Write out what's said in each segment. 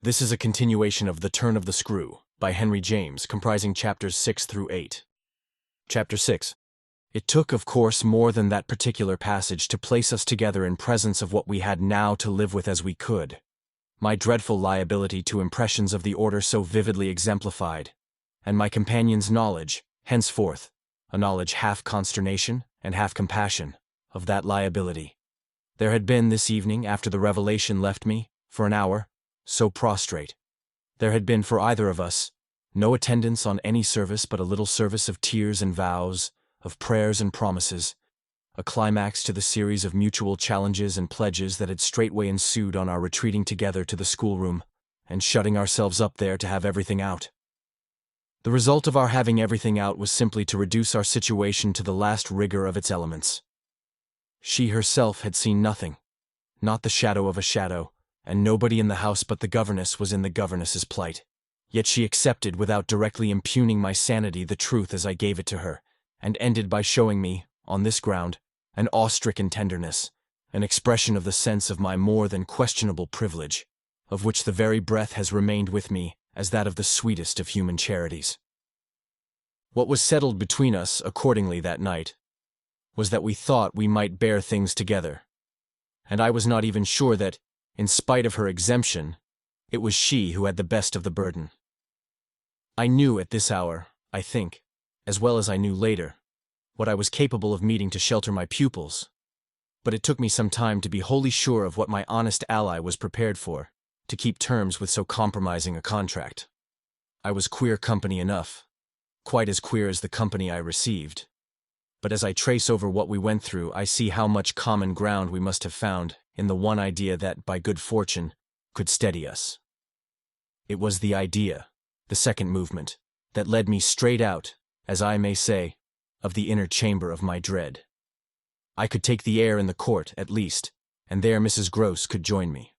This is a continuation of The Turn of the Screw by Henry James, comprising chapters 6 through 8. Chapter 6. It took, of course, more than that particular passage to place us together in presence of what we had now to live with as we could. My dreadful liability to impressions of the order so vividly exemplified, and my companion's knowledge, henceforth, a knowledge half consternation and half compassion, of that liability. There had been this evening, after the revelation left me, for an hour, so prostrate. There had been for either of us no attendance on any service but a little service of tears and vows, of prayers and promises, a climax to the series of mutual challenges and pledges that had straightway ensued on our retreating together to the schoolroom and shutting ourselves up there to have everything out. The result of our having everything out was simply to reduce our situation to the last rigor of its elements. She herself had seen nothing, not the shadow of a shadow, and nobody in the house but the governess was in the governess's plight. Yet she accepted, without directly impugning my sanity, the truth as I gave it to her, and ended by showing me, on this ground, an awe-stricken tenderness, an expression of the sense of my more than questionable privilege, of which the very breath has remained with me as that of the sweetest of human charities. What was settled between us, accordingly, that night, was that we thought we might bear things together, and I was not even sure that, in spite of her exemption, it was she who had the best of the burden. I knew at this hour, I think, as well as I knew later, what I was capable of meeting to shelter my pupils, but it took me some time to be wholly sure of what my honest ally was prepared for, to keep terms with so compromising a contract. I was queer company enough, quite as queer as the company I received, but as I trace over what we went through, I see how much common ground we must have found in the one idea that, by good fortune, could steady us. It was the idea, the second movement, that led me straight out, as I may say, of the inner chamber of my dread. I could take the air in the court, at least, and there Mrs. Gross could join me.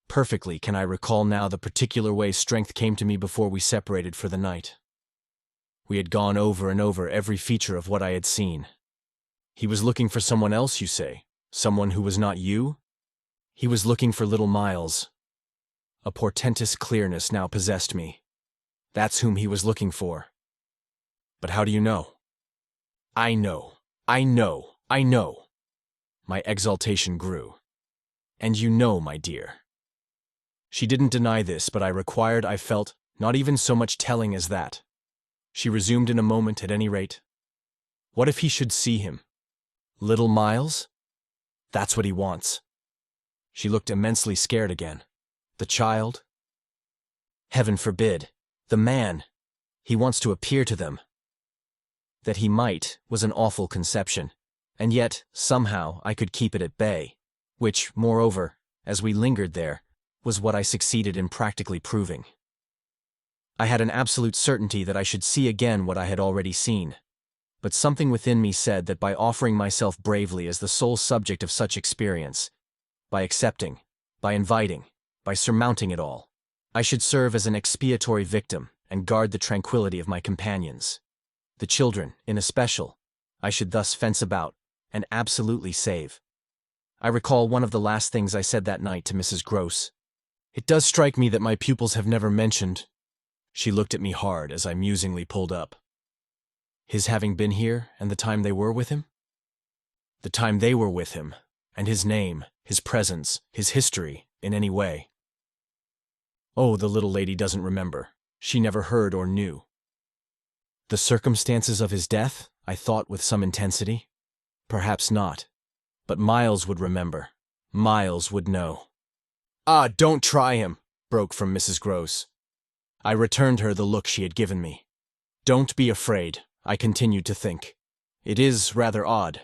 Perfectly can I recall now the particular way strength came to me before we separated for the night. We had gone over and over every feature of what I had seen. He was looking for someone else, you say? Someone who was not you? He was looking for little Miles. A portentous clearness now possessed me. That's whom he was looking for. But how do you know? I know. My exultation grew. And you know, my dear. She didn't deny this, but I felt, not even so much telling as that. She resumed in a moment, at any rate. What if he should see him? Little Miles? That's what he wants. She looked immensely scared again. The child? Heaven forbid. The man. He wants to appear to them. That he might was an awful conception, and yet, somehow, I could keep it at bay, which, moreover, as we lingered there, was what I succeeded in practically proving. I had an absolute certainty that I should see again what I had already seen, but something within me said that by offering myself bravely as the sole subject of such experience, by accepting, by inviting, by surmounting it all, I should serve as an expiatory victim and guard the tranquility of my companions. The children, in especial, I should thus fence about and absolutely save. I recall one of the last things I said that night to Mrs. Gross. It does strike me that my pupils have never mentioned. She looked at me hard as I musingly pulled up. His having been here and the time they were with him? The time they were with him, and his name, his presence, his history, in any way. Oh, the little lady doesn't remember. She never heard or knew. The circumstances of his death, I thought with some intensity. Perhaps not. But Miles would remember. Miles would know. Ah, don't try him, broke from Mrs. Gross. I returned her the look she had given me. Don't be afraid, I continued to think. It is rather odd.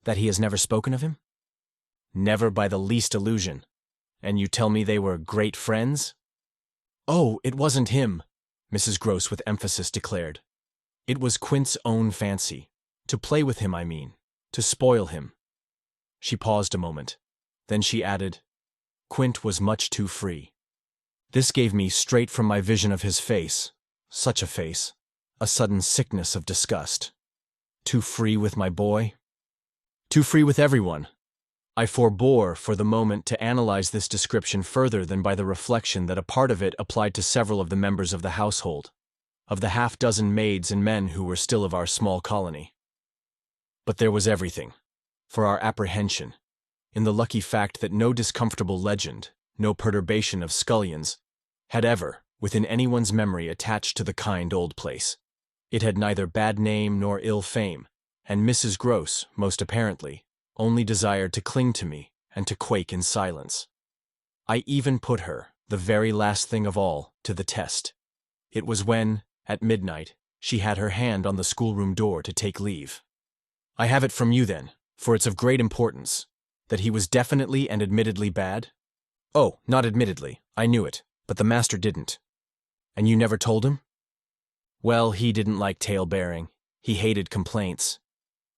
That he has never spoken of him? Never by the least allusion. And you tell me they were great friends? Oh, it wasn't him, Mrs. Gross with emphasis declared. It was Quint's own fancy. To play with him, I mean. To spoil him. She paused a moment. Then she added, Quint was much too free. This gave me, straight from my vision of his face, such a face, a sudden sickness of disgust. Too free with my boy? Too free with everyone. I forbore, for the moment, to analyze this description further than by the reflection that a part of it applied to several of the members of the household, of the half-dozen maids and men who were still of our small colony. But there was everything, for our apprehension, in the lucky fact that no discomfortable legend, no perturbation of scullions, had ever, within anyone's memory, attached to the kind old place. It had neither bad name nor ill fame, and Mrs. Gross, most apparently, only desired to cling to me and to quake in silence. I even put her, the very last thing of all, to the test. It was when, at midnight, she had her hand on the schoolroom door to take leave. "I have it from you, then, for it's of great importance, that he was definitely and admittedly bad?" "Oh, not admittedly, I knew it, but the master didn't." "And you never told him?" "Well, he didn't like tale-bearing. He hated complaints.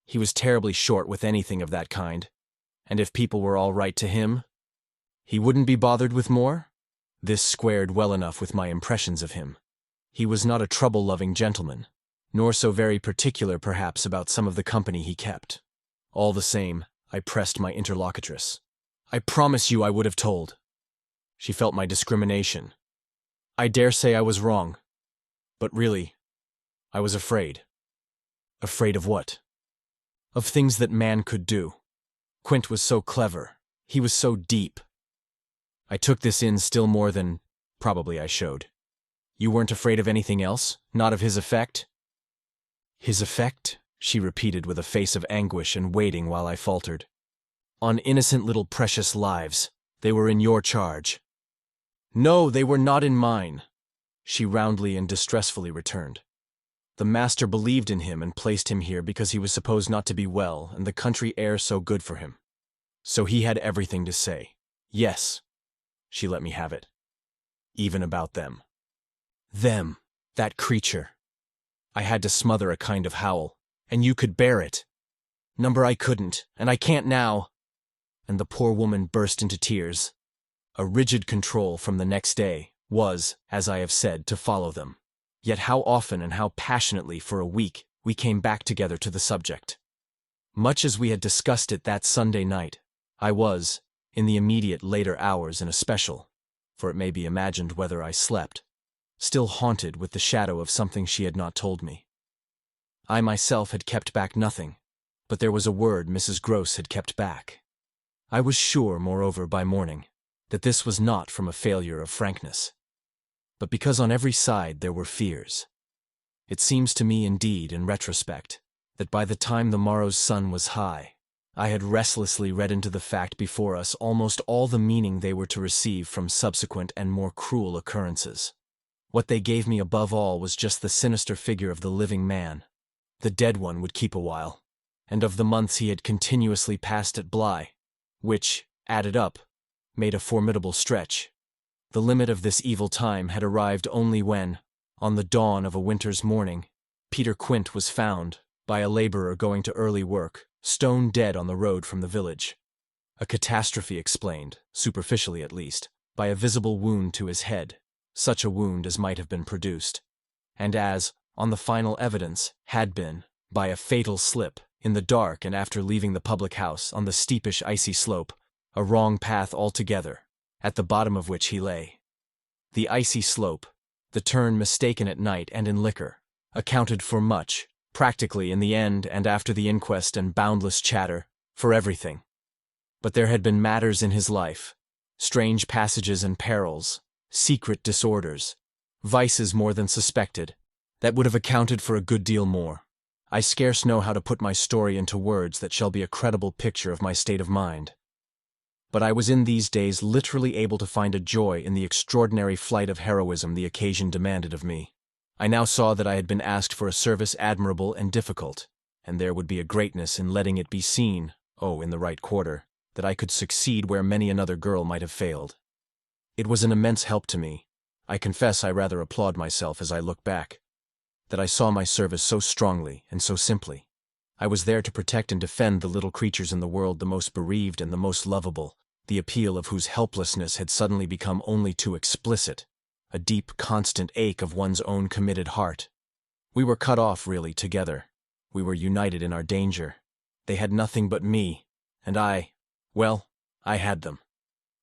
He was terribly short with anything of that kind, and if people were all right to him, he wouldn't be bothered with more?" This squared well enough with my impressions of him. He was not a trouble-loving gentleman, nor so very particular perhaps about some of the company he kept. All the same, I pressed my interlocutress. "I promise you I would have told." She felt my discrimination. "I dare say I was wrong. But really, I was afraid." "Afraid of what?" "Of things that man could do. Quint was so clever. He was so deep." I took this in still more than, probably, I showed. "You weren't afraid of anything else? Not of his effect?" "His effect?" she repeated with a face of anguish and waiting while I faltered. "On innocent little precious lives. They were in your charge." "No, they were not in mine," she roundly and distressfully returned. "The master believed in him and placed him here because he was supposed not to be well and the country air so good for him. So he had everything to say. Yes, she let me have it. Even about them. Them, that creature. I had to smother a kind of howl, and you could bear it. Number I couldn't, and I can't now." And the poor woman burst into tears. A rigid control from the next day was, as I have said, to follow them. Yet how often and how passionately for a week we came back together to the subject. Much as we had discussed it that Sunday night, I was, in the immediate later hours in especial, for it may be imagined whether I slept, still haunted with the shadow of something she had not told me. I myself had kept back nothing, but there was a word Mrs. Gross had kept back. I was sure, moreover, by morning, that this was not from a failure of frankness, but because on every side there were fears. It seems to me, indeed, in retrospect, that by the time the morrow's sun was high, I had restlessly read into the fact before us almost all the meaning they were to receive from subsequent and more cruel occurrences. What they gave me above all was just the sinister figure of the living man. The dead one would keep a while, and of the months he had continuously passed at Bly, which, added up, made a formidable stretch. The limit of this evil time had arrived only when, on the dawn of a winter's morning, Peter Quint was found, by a laborer going to early work, stone dead on the road from the village. A catastrophe explained, superficially at least, by a visible wound to his head, such a wound as might have been produced, and as, on the final evidence, had been, by a fatal slip, in the dark and after leaving the public house on the steepish icy slope, a wrong path altogether, at the bottom of which he lay. The icy slope, the turn mistaken at night and in liquor, accounted for much, practically in the end and after the inquest and boundless chatter, for everything. But there had been matters in his life, strange passages and perils, secret disorders, vices more than suspected, that would have accounted for a good deal more. I scarce know how to put my story into words that shall be a credible picture of my state of mind. But I was in these days literally able to find a joy in the extraordinary flight of heroism the occasion demanded of me. I now saw that I had been asked for a service admirable and difficult, and there would be a greatness in letting it be seen, in the right quarter, that I could succeed where many another girl might have failed. It was an immense help to me. I confess I rather applaud myself as I look back, that I saw my service so strongly and so simply. I was there to protect and defend the little creatures in the world the most bereaved and the most lovable, the appeal of whose helplessness had suddenly become only too explicit, a deep, constant ache of one's own committed heart. We were cut off, really, together. We were united in our danger. They had nothing but me, and I, Well, I had them.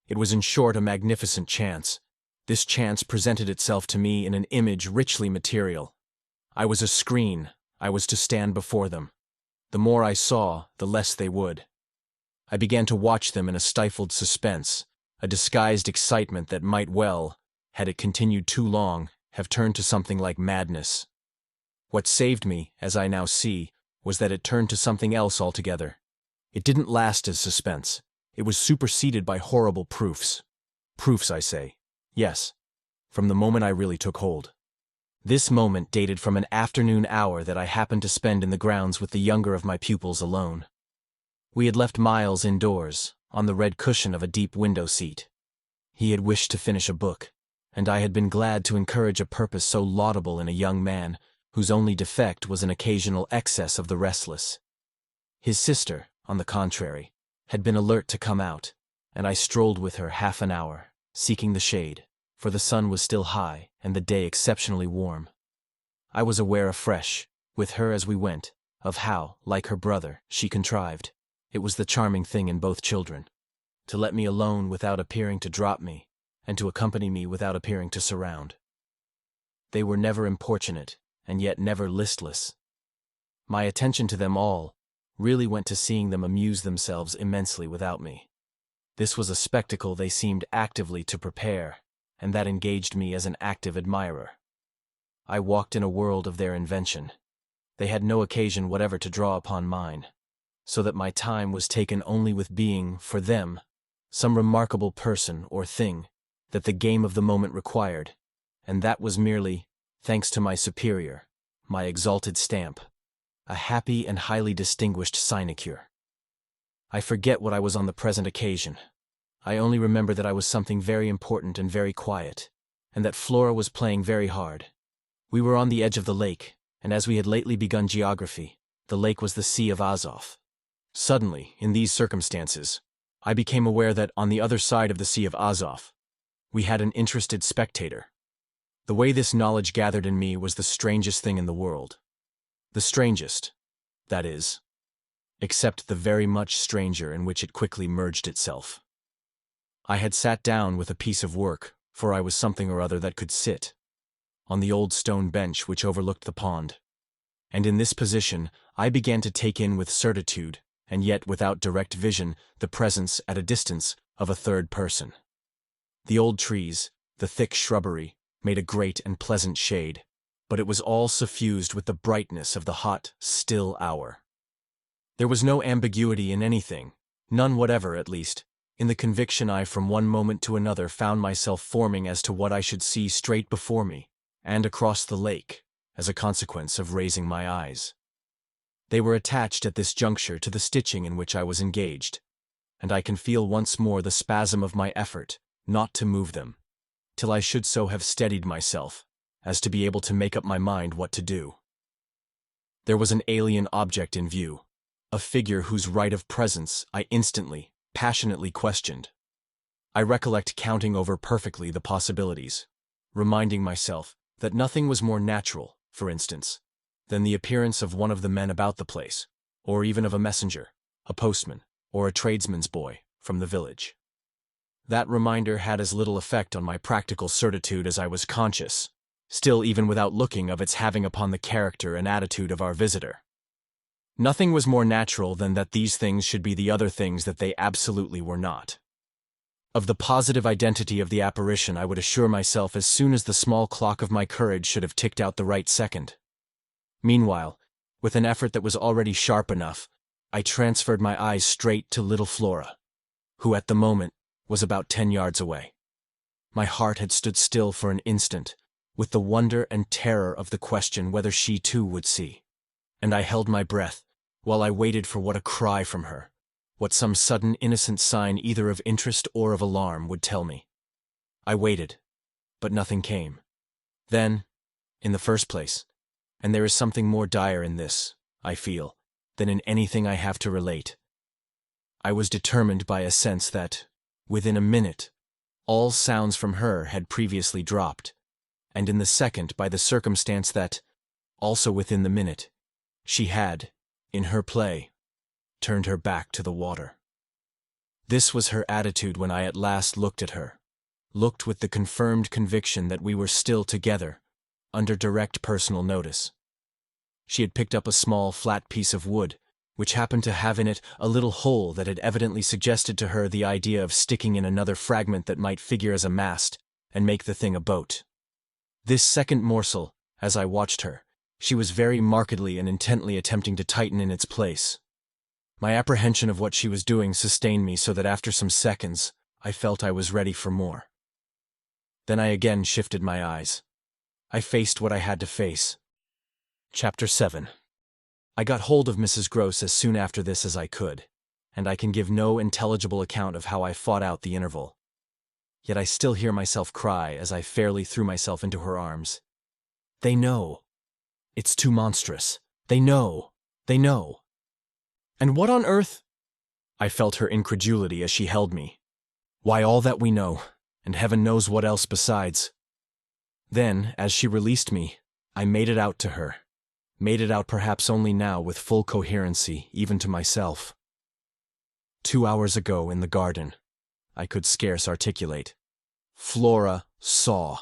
It was in short a magnificent chance. This chance presented itself to me in an image richly material. I was a screen. I was to stand before them. The more I saw, the less they would. I began to watch them in a stifled suspense, a disguised excitement that might well, had it continued too long, have turned to something like madness. What saved me, as I now see, was that it turned to something else altogether. It didn't last as suspense. It was superseded by horrible proofs. Proofs, I say. Yes, from the moment I really took hold. This moment dated from an afternoon hour that I happened to spend in the grounds with the younger of my pupils alone. We had left Miles indoors, on the red cushion of a deep window seat. He had wished to finish a book, and I had been glad to encourage a purpose so laudable in a young man whose only defect was an occasional excess of the restless. His sister, on the contrary, had been alert to come out, and I strolled with her half an hour, seeking the shade, for the sun was still high and the day exceptionally warm. I was aware afresh, with her as we went, of how, like her brother, she contrived. It was the charming thing in both children, to let me alone without appearing to drop me, and to accompany me without appearing to surround. They were never importunate, and yet never listless. My attention to them all really went to seeing them amuse themselves immensely without me. This was a spectacle they seemed actively to prepare, and that engaged me as an active admirer. I walked in a world of their invention. They had no occasion whatever to draw upon mine, so that my time was taken only with being, for them, some remarkable person or thing that the game of the moment required, and that was merely, thanks to my superior, my exalted stamp, a happy and highly distinguished sinecure. I forget what I was on the present occasion. I only remember that I was something very important and very quiet, and that Flora was playing very hard. We were on the edge of the lake, and as we had lately begun geography, the lake was the Sea of Azov. Suddenly, in these circumstances, I became aware that on the other side of the Sea of Azov, we had an interested spectator. The way this knowledge gathered in me was the strangest thing in the world. The strangest, that is, except the very much stranger in which it quickly merged itself. I had sat down with a piece of work, for I was something or other that could sit, on the old stone bench which overlooked the pond, and in this position I began to take in with certitude, and yet without direct vision, the presence, at a distance, of a third person. The old trees, the thick shrubbery, made a great and pleasant shade, but it was all suffused with the brightness of the hot, still hour. There was no ambiguity in anything, none whatever at least, in the conviction I from one moment to another found myself forming as to what I should see straight before me, and across the lake, as a consequence of raising my eyes. They were attached at this juncture to the stitching in which I was engaged, and I can feel once more the spasm of my effort not to move them, till I should so have steadied myself as to be able to make up my mind what to do. There was an alien object in view, a figure whose right of presence I instantly, passionately questioned. I recollect counting over perfectly the possibilities, reminding myself that nothing was more natural, for instance, than the appearance of one of the men about the place, or even of a messenger, a postman, or a tradesman's boy, from the village. That reminder had as little effect on my practical certitude as I was conscious, still even without looking, of its having upon the character and attitude of our visitor. Nothing was more natural than that these things should be the other things that they absolutely were not. Of the positive identity of the apparition I would assure myself as soon as the small clock of my courage should have ticked out the right second. Meanwhile, with an effort that was already sharp enough, I transferred my eyes straight to little Flora, who at the moment was about 10 yards away. My heart had stood still for an instant, with the wonder and terror of the question whether she too would see, and I held my breath while I waited for what a cry from her, what some sudden innocent sign either of interest or of alarm would tell me. I waited, but nothing came. Then, in the first place, and there is something more dire in this, I feel, than in anything I have to relate, I was determined by a sense that, within a minute, all sounds from her had previously dropped, and in the second by the circumstance that, also within the minute, she had, in her play, turned her back to the water. This was her attitude when I at last looked at her. Looked with the confirmed conviction that we were still together, under direct personal notice. She had picked up a small, flat piece of wood, which happened to have in it a little hole that had evidently suggested to her the idea of sticking in another fragment that might figure as a mast and make the thing a boat. This second morsel, as I watched her, she was very markedly and intently attempting to tighten in its place. My apprehension of what she was doing sustained me so that after some seconds, I felt I was ready for more. Then I again shifted my eyes. I faced what I had to face. Chapter 7. I got hold of Mrs. Gross as soon after this as I could, and I can give no intelligible account of how I fought out the interval. Yet I still hear myself cry as I fairly threw myself into her arms. They know. It's too monstrous. They know. They know. And what on earth? I felt her incredulity as she held me. Why, all that we know, and heaven knows what else besides. Then, as she released me, I made it out to her. Made it out perhaps only now with full coherency, even to myself. 2 hours ago in the garden, I could scarce articulate. Flora saw.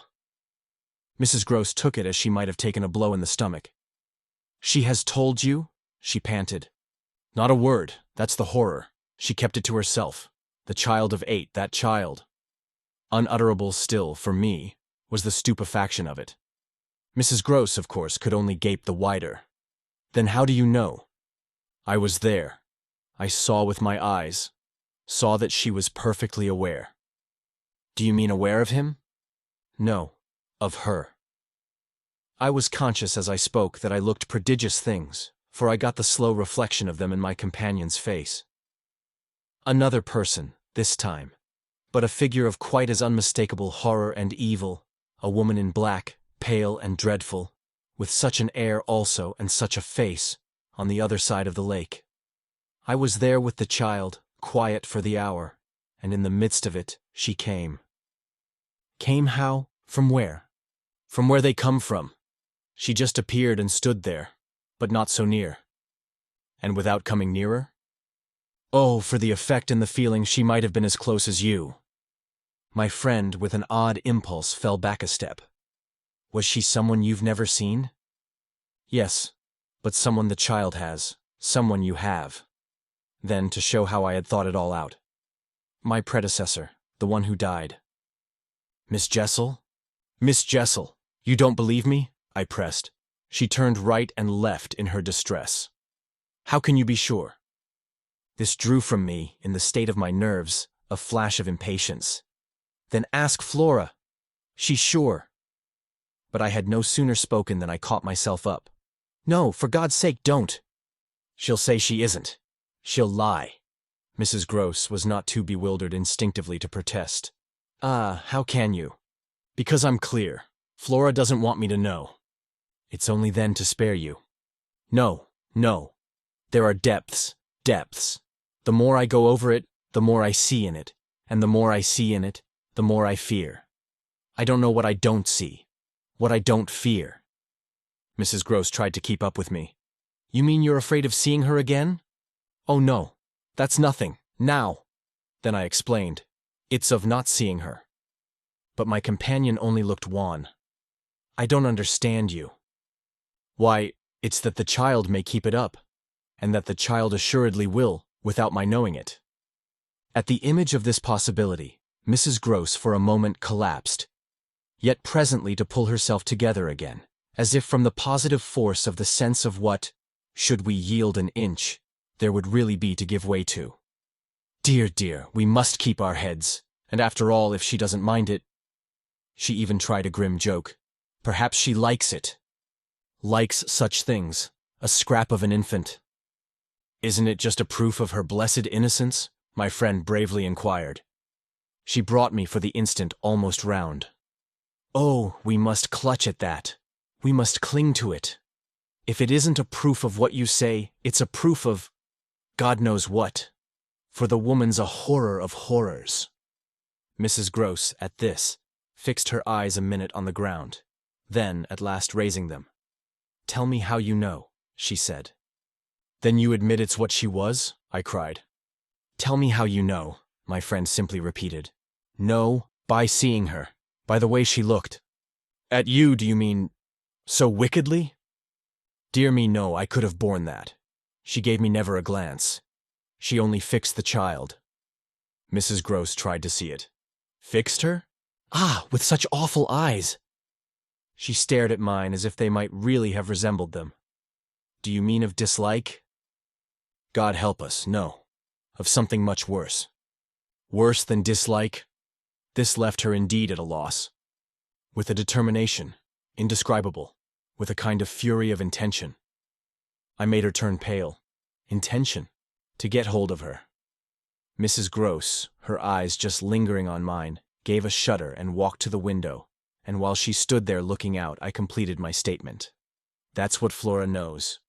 Mrs. Gross took it as she might have taken a blow in the stomach. She has told you? She panted. Not a word, that's the horror. She kept it to herself. The child of 8, that child. Unutterable still, for me, was the stupefaction of it. Mrs. Gross, of course, could only gape the wider. Then how do you know? I was there. I saw with my eyes. Saw that she was perfectly aware. Do you mean aware of him? No, of her. I was conscious as I spoke that I looked prodigious things, for I got the slow reflection of them in my companion's face. Another person, this time, but a figure of quite as unmistakable horror and evil, a woman in black, pale and dreadful, with such an air also and such a face, on the other side of the lake. I was there with the child, quiet for the hour, and in the midst of it she came. Came how? From where? From where they come from. She just appeared and stood there, but not so near. And without coming nearer? Oh, for the effect and the feeling she might have been as close as you. My friend, with an odd impulse, fell back a step. Was she someone you've never seen? Yes, but someone the child has, someone you have. Then, to show how I had thought it all out. My predecessor, the one who died. Miss Jessel? Miss Jessel, you don't believe me? I pressed. She turned right and left in her distress. How can you be sure? This drew from me, in the state of my nerves, a flash of impatience. Then ask Flora. She's sure. But I had no sooner spoken than I caught myself up. No, for God's sake, don't. She'll say she isn't. She'll lie. Mrs. Gross was not too bewildered instinctively to protest. Ah, how can you? Because I'm clear. Flora doesn't want me to know. It's only then to spare you. No, no. There are depths, depths. The more I go over it, the more I see in it, and the more I see in it, the more I fear. I don't know what I don't see, what I don't fear. Mrs. Gross tried to keep up with me. You mean you're afraid of seeing her again? Oh no, that's nothing, now. Then I explained. It's of not seeing her. But my companion only looked wan. I don't understand you. Why, it's that the child may keep it up, and that the child assuredly will, without my knowing it. At the image of this possibility, Mrs. Gross for a moment collapsed, yet presently to pull herself together again, as if from the positive force of the sense of what, should we yield an inch, there would really be to give way to. Dear, dear, we must keep our heads, and after all, if she doesn't mind it. She even tried a grim joke. Perhaps she likes it. Likes such things, a scrap of an infant. Isn't it just a proof of her blessed innocence? My friend bravely inquired. She brought me for the instant almost round. Oh, we must clutch at that. We must cling to it. If it isn't a proof of what you say, it's a proof of God knows what. For the woman's a horror of horrors. Mrs. Gross, at this, fixed her eyes a minute on the ground, then, at last raising them. Tell me how you know, she said. Then you admit it's what she was? I cried. Tell me how you know. my friend simply repeated. No, by seeing her. By the way she looked. At you, do you mean so wickedly? Dear me, no, I could have borne that. She gave me never a glance. She only fixed the child. Mrs. Gross tried to see it. Fixed her? Ah, with such awful eyes! She stared at mine as if they might really have resembled them. Do you mean of dislike? God help us, no. Of something much worse. Worse than dislike? This left her indeed at a loss. With a determination, indescribable, with a kind of fury of intention. I made her turn pale. Intention? To get hold of her. Mrs. Gross, her eyes just lingering on mine, gave a shudder and walked to the window, and while she stood there looking out, I completed my statement. That's what Flora knows.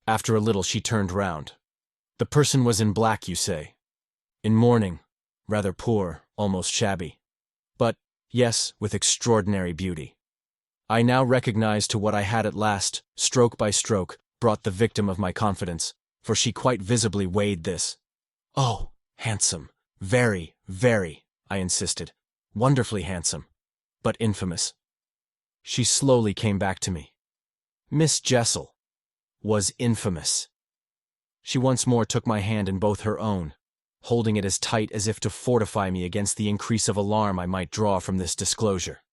After a little, she turned round. The person was in black, you say? In mourning, rather poor, almost shabby. But, yes, with extraordinary beauty. I now recognized to what I had at last, stroke by stroke, brought the victim of my confidence, for she quite visibly weighed this. Oh, handsome. Very, very, I insisted. Wonderfully handsome. But infamous. She slowly came back to me. Miss Jessel was infamous. She once more took my hand in both her own, holding it as tight as if to fortify me against the increase of alarm I might draw from this disclosure.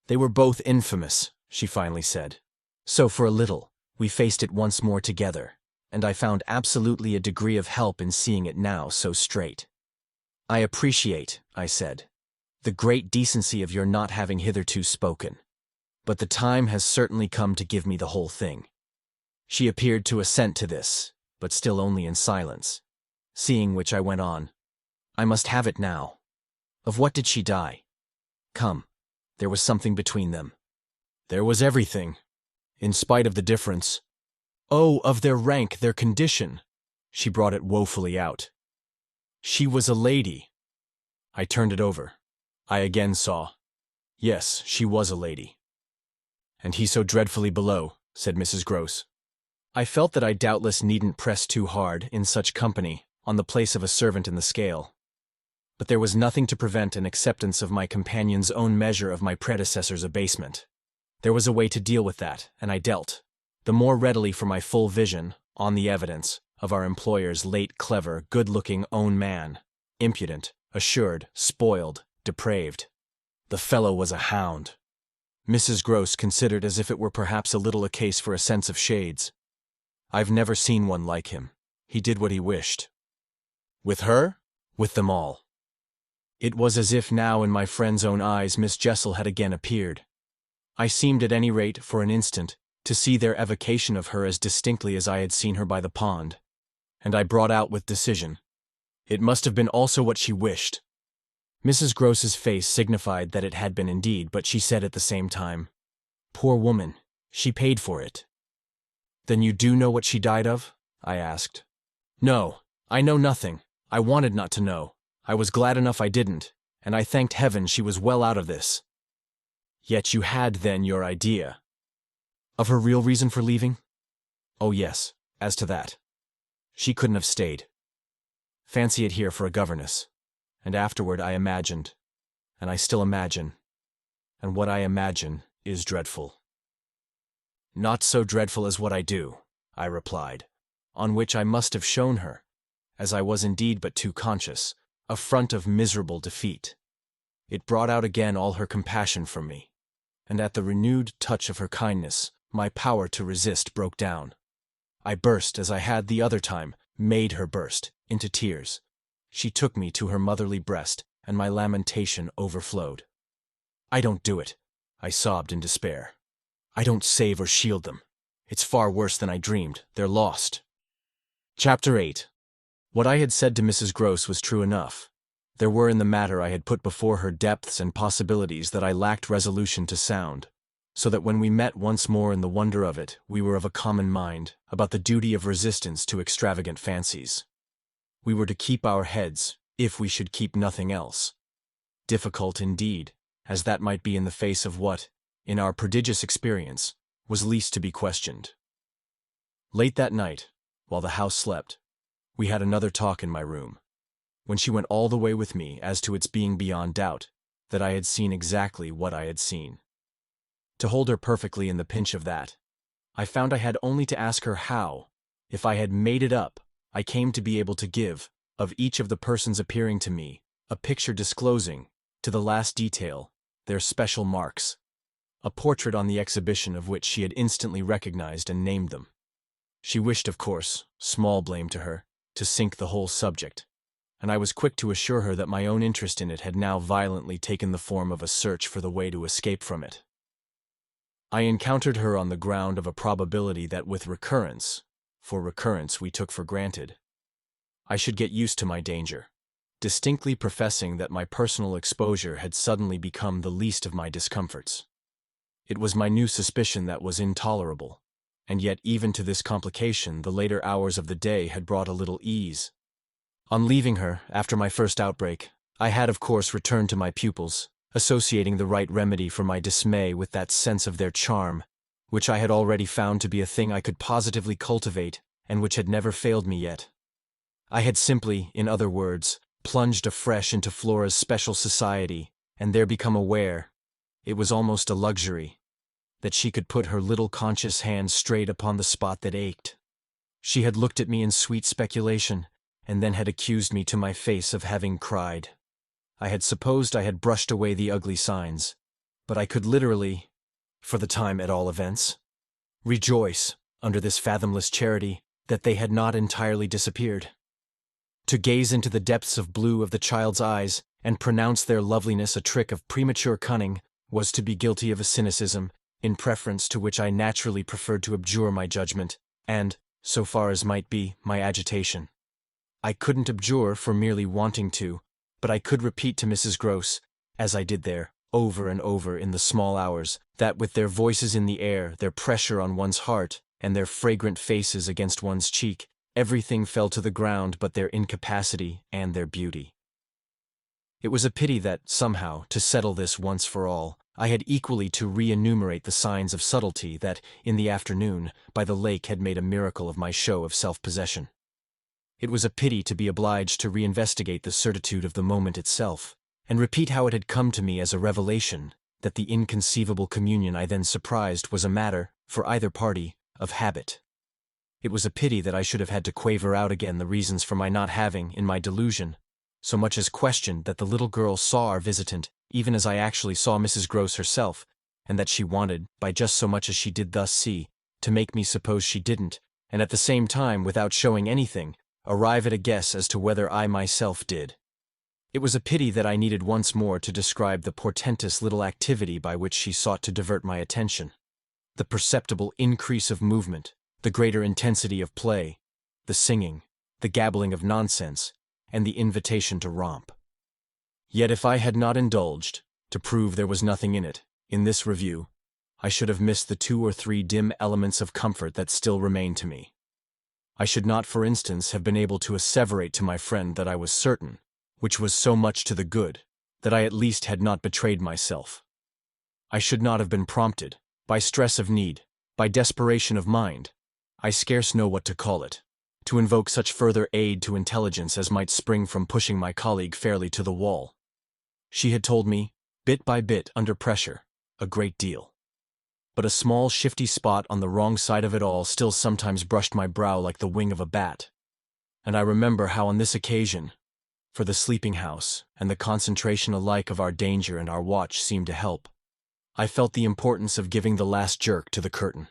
They were both infamous, she finally said. So for a little, we faced it once more together, and I found absolutely a degree of help in seeing it now so straight. I appreciate, I said, the great decency of your not having hitherto spoken, but the time has certainly come to give me the whole thing. She appeared to assent to this, but still only in silence, seeing which I went on. I must have it now. Of what did she die? Come, there was something between them. There was everything, in spite of the difference. Oh, of their rank, their condition. She brought it woefully out. She was a lady. I turned it over. I again saw. Yes, she was a lady. And he so dreadfully below, said Mrs. Gross. I felt that I doubtless needn't press too hard, in such company, on the place of a servant in the scale. But there was nothing to prevent an acceptance of my companion's own measure of my predecessor's abasement. There was a way to deal with that, and I dealt, the more readily for my full vision, on the evidence of our employer's late clever, good-looking own man, impudent, assured, spoiled, depraved. The fellow was a hound. Mrs. Gross considered as if it were perhaps a little a case for a sense of shades. I've never seen one like him. He did what he wished. With her? With them all. It was as if now in my friend's own eyes Miss Jessel had again appeared. I seemed at any rate, for an instant, to see their evocation of her as distinctly as I had seen her by the pond. And I brought out with decision. It must have been also what she wished. Mrs. Gross's face signified that it had been indeed, but she said at the same time, Poor woman, she paid for it. Then you do know what she died of? I asked. No, I know nothing. I wanted not to know. I was glad enough I didn't, and I thanked heaven she was well out of this. Yet you had then your idea. Of her real reason for leaving? Oh yes, as to that. She couldn't have stayed. Fancy it here for a governess. And afterward I imagined, and I still imagine, and what I imagine is dreadful. Not so dreadful as what I do, I replied, on which I must have shown her, as I was indeed but too conscious, a front of miserable defeat. It brought out again all her compassion for me, and at the renewed touch of her kindness, my power to resist broke down. I burst, as I had the other time, made her burst, into tears. She took me to her motherly breast, and my lamentation overflowed. I don't do it, I sobbed in despair. I don't save or shield them. It's far worse than I dreamed. They're lost. Chapter 8. What I had said to Mrs. Gross was true enough. There were in the matter I had put before her depths and possibilities that I lacked resolution to sound, so that when we met once more in the wonder of it, we were of a common mind about the duty of resistance to extravagant fancies. We were to keep our heads, if we should keep nothing else. Difficult indeed, as that might be in the face of what, in our prodigious experience, was least to be questioned. Late that night, while the house slept, we had another talk in my room. when she went all the way with me as to its being beyond doubt that I had seen exactly what I had seen. To hold her perfectly in the pinch of that, I found I had only to ask her how, if I had made it up, I came to be able to give, of each of the persons appearing to me, a picture disclosing, to the last detail, their special marks, a portrait on the exhibition of which she had instantly recognized and named them. She wished, of course, small blame to her, to sink the whole subject, and I was quick to assure her that my own interest in it had now violently taken the form of a search for the way to escape from it. I encountered her on the ground of a probability that with recurrence, for recurrence we took for granted, I should get used to my danger, distinctly professing that my personal exposure had suddenly become the least of my discomforts. It was my new suspicion that was intolerable, and yet even to this complication the later hours of the day had brought a little ease. On leaving her, after my first outbreak, I had of course returned to my pupils, associating the right remedy for my dismay with that sense of their charm, which I had already found to be a thing I could positively cultivate and which had never failed me yet. I had simply, in other words, plunged afresh into Flora's special society and there become aware, it was almost a luxury, that she could put her little conscious hand straight upon the spot that ached. She had looked at me in sweet speculation, and then had accused me to my face of having cried. I had supposed I had brushed away the ugly signs, but I could literally, for the time at all events, rejoice, under this fathomless charity, that they had not entirely disappeared. To gaze into the depths of blue of the child's eyes and pronounce their loveliness a trick of premature cunning was to be guilty of a cynicism, in preference to which I naturally preferred to abjure my judgment, and, so far as might be, my agitation. I couldn't abjure for merely wanting to, but I could repeat to Mrs. Gross, as I did there, over and over in the small hours, that with their voices in the air, their pressure on one's heart, and their fragrant faces against one's cheek, everything fell to the ground but their incapacity and their beauty. It was a pity that, somehow, to settle this once for all, I had equally to re-enumerate the signs of subtlety that, in the afternoon, by the lake had made a miracle of my show of self-possession. It was a pity to be obliged to re-investigate the certitude of the moment itself, and repeat how it had come to me as a revelation that the inconceivable communion I then surprised was a matter, for either party, of habit. It was a pity that I should have had to quaver out again the reasons for my not having, in my delusion, so much as questioned that the little girl saw our visitant, even as I actually saw Mrs. Gross herself, and that she wanted, by just so much as she did thus see, to make me suppose she didn't, and at the same time, without showing anything, arrive at a guess as to whether I myself did. It was a pity that I needed once more to describe the portentous little activity by which she sought to divert my attention. The perceptible increase of movement, the greater intensity of play, the singing, the gabbling of nonsense, and the invitation to romp. Yet if I had not indulged, to prove there was nothing in it, in this review, I should have missed the 2 or 3 dim elements of comfort that still remained to me. I should not, for instance, have been able to asseverate to my friend that I was certain, which was so much to the good, that I at least had not betrayed myself. I should not have been prompted, by stress of need, by desperation of mind, I scarce know what to call it, to invoke such further aid to intelligence as might spring from pushing my colleague fairly to the wall. She had told me, bit by bit, under pressure, a great deal. But a small shifty spot on the wrong side of it all still sometimes brushed my brow like the wing of a bat. And I remember how on this occasion, for the sleeping house and the concentration alike of our danger and our watch seemed to help, I felt the importance of giving the last jerk to the curtain.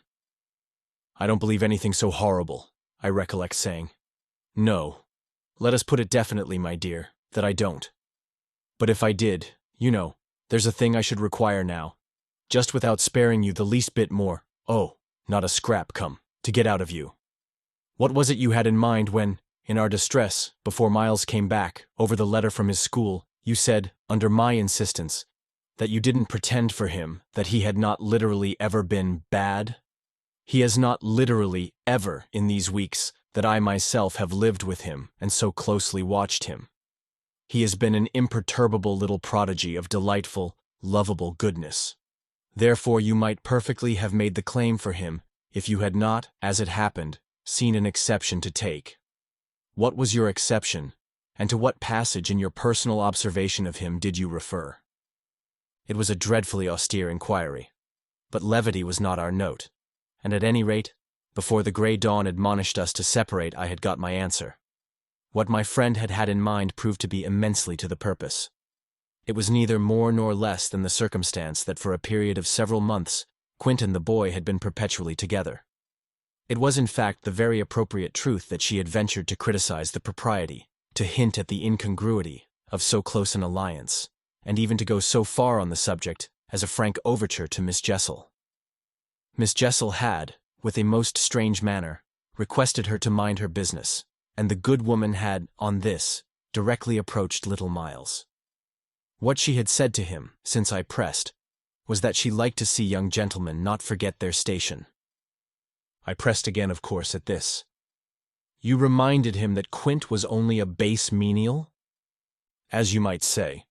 "I don't believe anything so horrible," I recollect saying. "No. Let us put it definitely, my dear, that I don't. But if I did, you know, there's a thing I should require now, just without sparing you the least bit more, oh, not a scrap, come, to get out of you. What was it you had in mind when, in our distress, before Miles came back, over the letter from his school, you said, under my insistence, that you didn't pretend for him that he had not literally ever been bad? He has not literally ever, in these weeks, that I myself have lived with him and so closely watched him. He has been an imperturbable little prodigy of delightful, lovable goodness. Therefore you might perfectly have made the claim for him if you had not, as it happened, seen an exception to take. What was your exception, And to what passage in your personal observation of him did you refer? It was a dreadfully austere inquiry, but levity was not our note, and at any rate, before the grey dawn admonished us to separate, I had got my answer. What my friend had had in mind proved to be immensely to the purpose. It was neither more nor less than the circumstance that for a period of several months, Quint and the boy had been perpetually together. It was in fact the very appropriate truth that she had ventured to criticize the propriety, to hint at the incongruity, of so close an alliance, and even to go so far on the subject as a frank overture to Miss Jessel. Miss Jessel had, with a most strange manner, requested her to mind her business, and the good woman had, on this, directly approached little Miles. What she had said to him, since I pressed, was that she liked to see young gentlemen not forget their station. I pressed again, of course, at this. You reminded him that Quint was only a base menial? As you might say.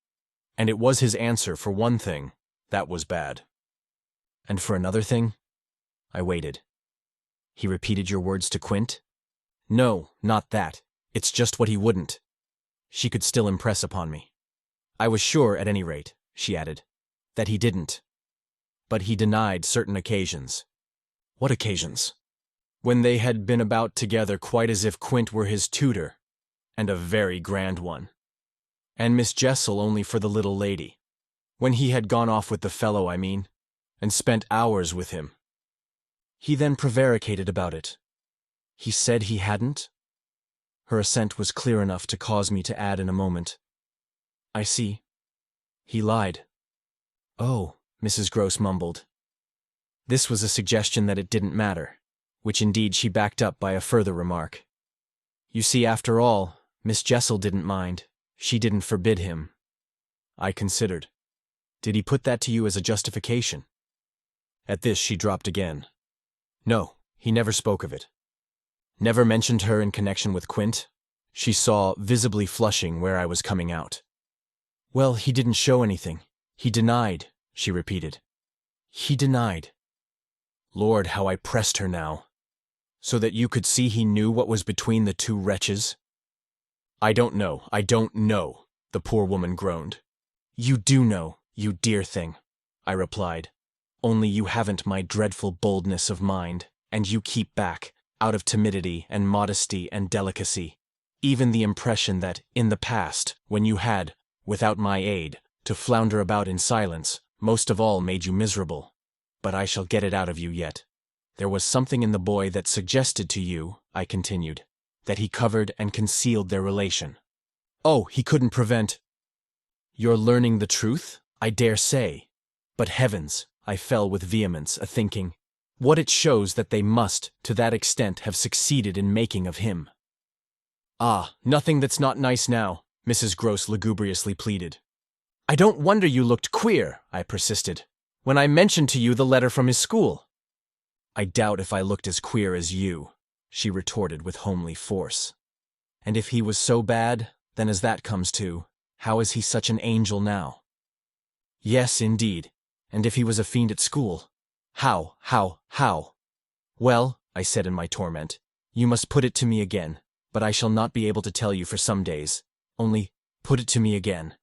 And it was his answer, for one thing, that was bad. And for another thing? I waited. He repeated your words to Quint? No, not that. It's just what he wouldn't. She could still impress upon me. I was sure, at any rate, she added, that he didn't. But he denied certain occasions. What occasions? When they had been about together quite as if Quint were his tutor, and a very grand one. And Miss Jessel only for the little lady. When he had gone off with the fellow, I mean, and spent hours with him. He then prevaricated about it. He said he hadn't? Her assent was clear enough to cause me to add in a moment. I see. He lied. Oh, Mrs. Gross mumbled. This was a suggestion that it didn't matter, which indeed she backed up by a further remark. You see, after all, Miss Jessel didn't mind. She didn't forbid him. I considered. Did he put that to you as a justification? At this she dropped again. No, he never spoke of it. Never mentioned her in connection with Quint? She saw, visibly flushing, where I was coming out. Well, he didn't show anything. He denied, she repeated. He denied. Lord, how I pressed her now. So that you could see he knew what was between the two wretches? I don't know, the poor woman groaned. You do know, you dear thing, I replied. Only you haven't my dreadful boldness of mind, and you keep back, out of timidity and modesty and delicacy, even the impression that, in the past, when you had, without my aid, to flounder about in silence, most of all made you miserable. But I shall get it out of you yet. There was something in the boy that suggested to you, I continued, that he covered and concealed their relation. Oh, he couldn't prevent. You're learning the truth, I dare say. But heavens, I fell with vehemence, a-thinking, what it shows that they must, to that extent, have succeeded in making of him. Ah, nothing that's not nice now, Mrs. Gross lugubriously pleaded. I don't wonder you looked queer, I persisted, when I mentioned to you the letter from his school. I doubt if I looked as queer as you, she retorted with homely force. And if he was so bad, then as that comes to, how is he such an angel now? Yes, indeed, and if he was a fiend at school, how? Well, I said in my torment, you must put it to me again, but I shall not be able to tell you for some days. Only, put it to me again.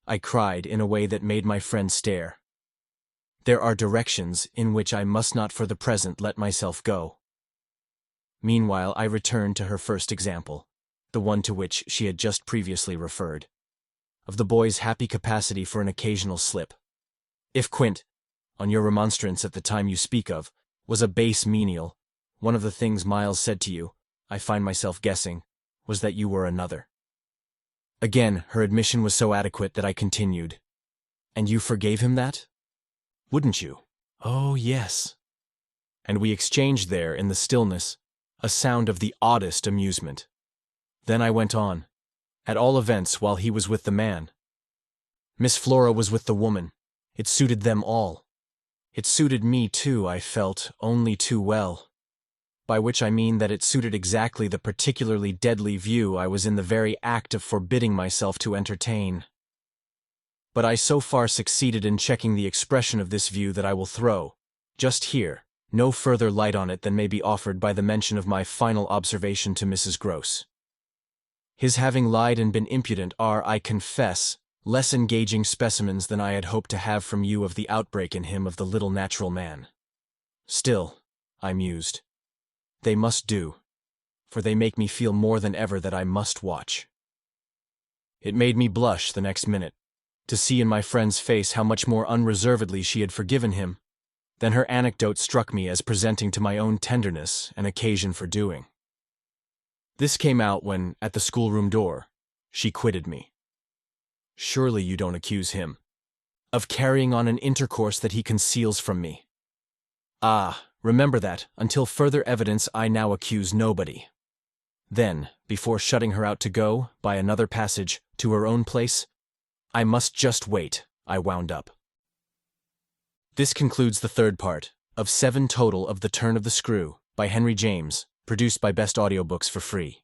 I cried in a way that made my friend stare. There are directions in which I must not for the present let myself go. Meanwhile, I returned to her first example, the one to which she had just previously referred, of the boy's happy capacity for an occasional slip. If Quint, on your remonstrance at the time you speak of, was a base menial, one of the things Miles said to you, I find myself guessing, was that you were another. Again, her admission was so adequate that I continued. And you forgave him that? Wouldn't you? Oh, yes. And we exchanged there, in the stillness, a sound of the oddest amusement. Then I went on. At all events, while he was with the man. Miss Flora was with the woman. It suited them all. It suited me, too, I felt, only too well. By which I mean that it suited exactly the particularly deadly view I was in the very act of forbidding myself to entertain. But I so far succeeded in checking the expression of this view that I will throw, just here, no further light on it than may be offered by the mention of my final observation to Mrs. Gross. His having lied and been impudent are, I confess, less engaging specimens than I had hoped to have from you of the outbreak in him of the little natural man. Still, I mused, they must do, for they make me feel more than ever that I must watch. It made me blush the next minute, to see in my friend's face how much more unreservedly she had forgiven him. Then her anecdote struck me as presenting to my own tenderness an occasion for doing. This came out when, at the schoolroom door, she quitted me. Surely you don't accuse him of carrying on an intercourse that he conceals from me. Ah, remember that, until further evidence, I now accuse nobody. Then, before shutting her out to go, by another passage, to her own place, I must just wait, I wound up. This concludes the third part of 7 total of The Turn of the Screw by Henry James, produced by Best Audiobooks for free.